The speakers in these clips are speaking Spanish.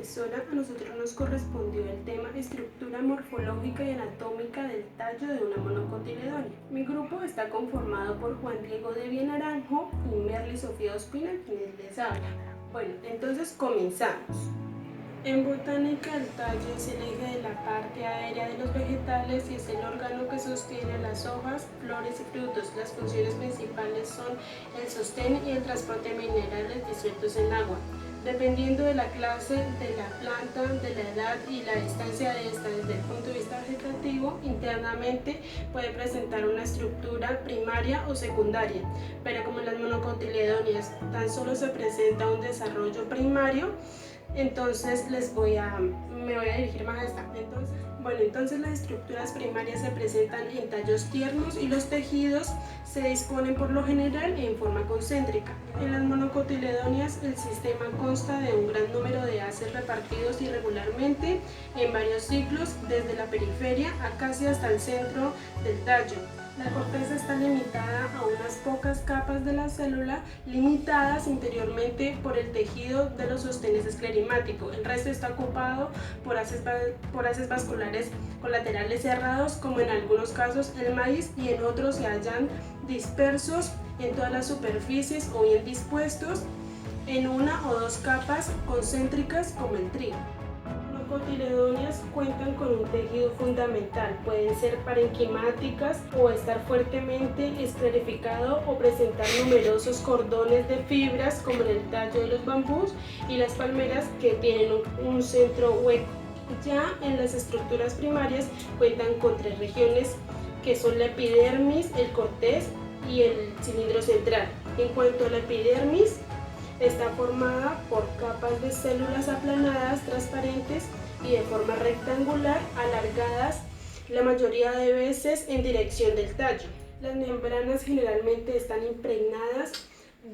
profesora, a nosotros nos correspondió el tema estructura morfológica y anatómica del tallo de una monocotiledonia. Mi grupo está conformado por Juan Diego Devia Naranjo y Merly Sofía Ospina, quienes les habla. Bueno, entonces comenzamos. En botánica, el tallo es el eje de la parte aérea de los vegetales y es el órgano que sostiene las hojas, flores y frutos. Las funciones principales son el sostén y el transporte de minerales disueltos en agua. Dependiendo de la clase de la planta, de la edad y la distancia de esta desde el punto de vista vegetativo, internamente puede presentar una estructura primaria o secundaria, pero como en las monocotiledonias tan solo se presenta un desarrollo primario, entonces me voy a dirigir más a esta. Entonces las estructuras primarias se presentan en tallos tiernos y los tejidos se disponen por lo general en forma concéntrica. En las monocotiledonias el sistema consta de un gran número de haces repartidos irregularmente en varios ciclos desde la periferia a casi hasta el centro del tallo. La corteza está limitada a unas pocas capas de la célula, limitadas interiormente por el tejido de los sostenes escleromáticos. El resto está ocupado por haces vasculares colaterales cerrados, como en algunos casos el maíz, y en otros se hallan dispersos en todas las superficies o bien dispuestos en una o dos capas concéntricas, como el trigo. Las monocotiledonias cuentan con un tejido fundamental, pueden ser parenquimáticas o estar fuertemente esclerificado o presentar numerosos cordones de fibras, como en el tallo de los bambús y las palmeras, que tienen un centro hueco. Ya en las estructuras primarias cuentan con tres regiones, que son la epidermis, el corteza y el cilindro central. En cuanto a la epidermis, está formada por capas de células aplanadas, transparentes y de forma rectangular, alargadas la mayoría de veces en dirección del tallo. Las membranas generalmente están impregnadas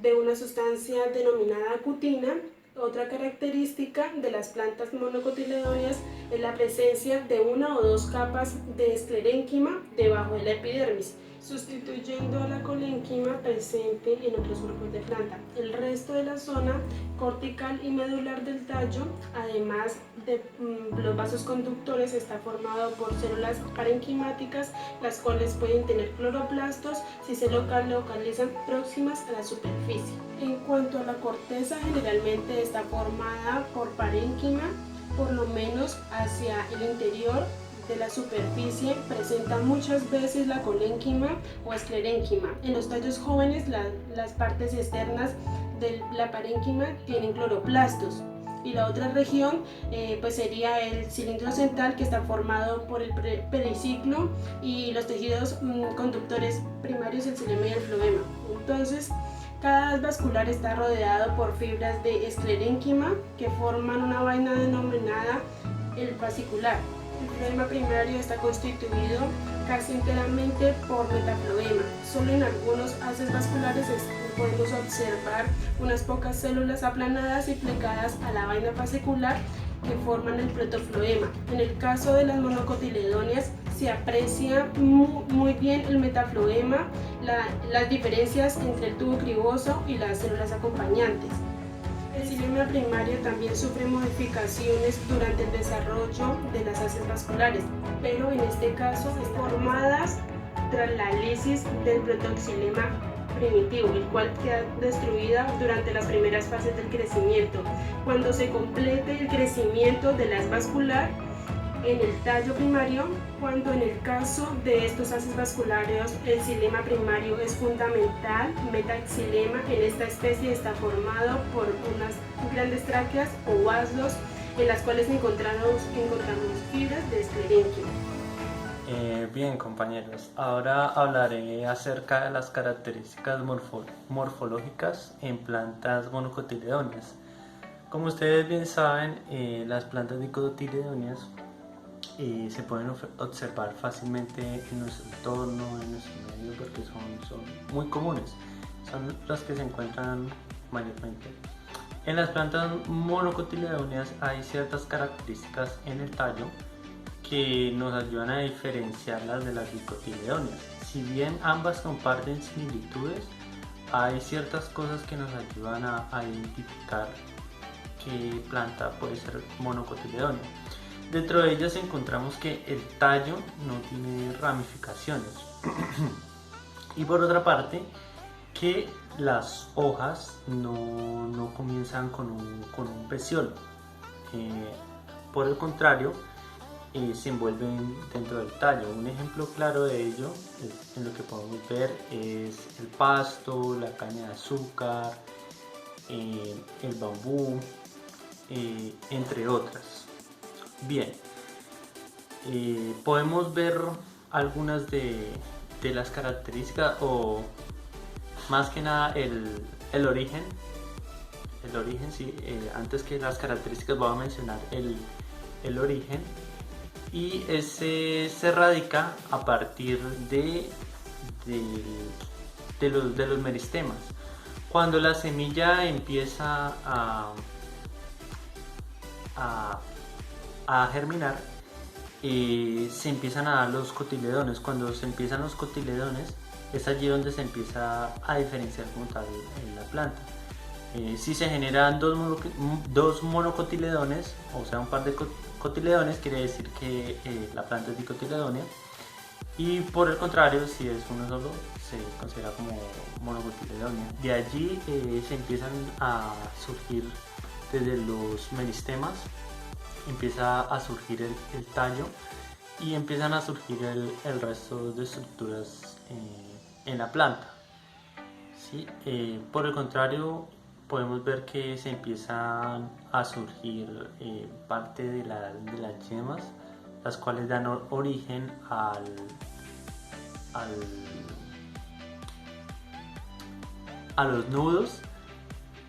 de una sustancia denominada acutina. Otra característica de las plantas monocotiledonias es la presencia de una o dos capas de esclerénquima debajo de la epidermis, sustituyendo a la colénquima presente en otros grupos de planta. El resto de la zona cortical y medular del tallo, además de los vasos conductores, está formado por células parenquimáticas, las cuales pueden tener cloroplastos si se localizan próximas a la superficie. En cuanto a la corteza, generalmente está formada por parénquima, por lo menos hacia el interior de la superficie. Presenta muchas veces la colénquima o esclerénquima. En los tallos jóvenes, las partes externas de la parénquima tienen cloroplastos. Y la otra región pues sería el cilindro central, que está formado por el periciclo y los tejidos conductores primarios, el xilema y el floema. Entonces, cada haz vascular está rodeado por fibras de esclerénquima que forman una vaina denominada el fascicular. El floema primario está constituido casi enteramente por metafloema. Solo en algunos haces vasculares podemos observar unas pocas células aplanadas y plegadas a la vaina fascicular que forman el protofloema. En el caso de las monocotiledonias se aprecia muy bien el metafloema, las diferencias entre el tubo criboso y las células acompañantes. El xilema primario también sufre modificaciones durante el desarrollo de las haces vasculares, pero en este caso están formadas tras la lisis del protoxilema primitivo, el cual queda destruida durante las primeras fases del crecimiento. Cuando se complete el crecimiento de la haz vascular en el tallo primario, cuando en el caso de estos haces vasculares el xilema primario es fundamental, metaxilema en esta especie está formado por unas grandes tráqueas o vasos en las cuales encontramos fibras de esclerénquima. Bien, compañeros, ahora hablaré acerca de las características morfológicas en plantas monocotiledonias. Como ustedes bien saben, las plantas dicotiledonias se pueden observar fácilmente en nuestro entorno, en nuestro medio, porque son muy comunes, son las que se encuentran mayormente. En las plantas monocotiledonias hay ciertas características en el tallo que nos ayudan a diferenciarlas de las dicotiledonias. Si bien ambas comparten similitudes, hay ciertas cosas que nos ayudan a identificar qué planta puede ser monocotiledónea. Dentro de ellas encontramos que el tallo no tiene ramificaciones y por otra parte que las hojas no comienzan con un peciolo. Por el contrario, se envuelven dentro del tallo. Un ejemplo claro de ello, en lo que podemos ver, es el pasto, la caña de azúcar, el bambú, entre otras. Bien, podemos ver algunas de las características, o más que nada el origen. Sí, antes que las características voy a mencionar el origen, y ese se radica a partir de los meristemas. Cuando la semilla empieza a germinar, se empiezan a dar los cotiledones. Cuando se empiezan los cotiledones, es allí donde se empieza a diferenciar como tal en la planta. Si se generan dos monocotiledones, o sea un par de cotiledones, quiere decir que la planta es dicotiledónea, y por el contrario, si es uno solo, se considera como monocotiledónea. De allí se empiezan a surgir desde los meristemas, empieza a surgir el tallo, y empiezan a surgir el resto de estructuras en la planta. ¿Sí? Por el contrario, podemos ver que se empiezan a surgir parte de las yemas, las cuales dan origen a los nudos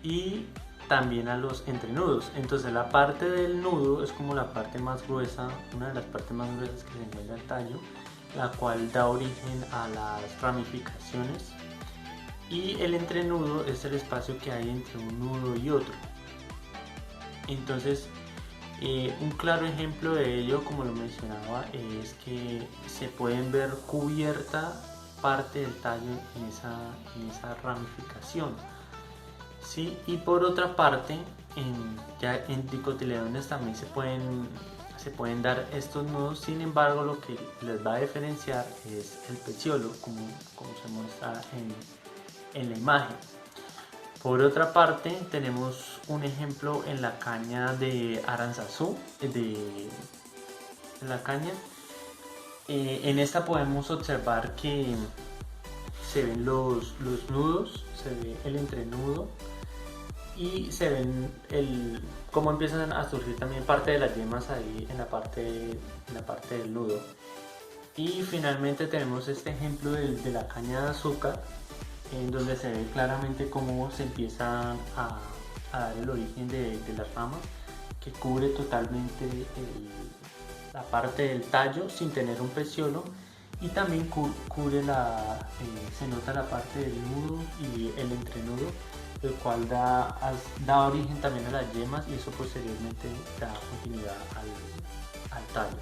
y también a los entrenudos. Entonces la parte del nudo es como la parte más gruesa, una de las partes más gruesas que se encuentra el tallo, la cual da origen a las ramificaciones, y el entrenudo es el espacio que hay entre un nudo y otro. Entonces un claro ejemplo de ello, como lo mencionaba, es que se pueden ver cubierta parte del tallo en esa ramificación. ¿Sí? Y por otra parte, ya en dicotiledones también se pueden dar estos nudos. Sin embargo, lo que les va a diferenciar es el peciolo, como se muestra en la imagen. Por otra parte, tenemos un ejemplo en la caña de Aranzazú, de la caña. En esta podemos observar que se ven los nudos, se ve el entrenudo, y se ven cómo empiezan a surgir también parte de las yemas ahí en la parte del nudo. Y finalmente tenemos este ejemplo de la caña de azúcar, en donde se ve claramente cómo se empiezan a dar el origen de las ramas, que cubre totalmente la parte del tallo sin tener un peciolo, y también cubre se nota la parte del nudo y el entrenudo, el cual da origen también a las yemas, y eso posteriormente da continuidad al tallo.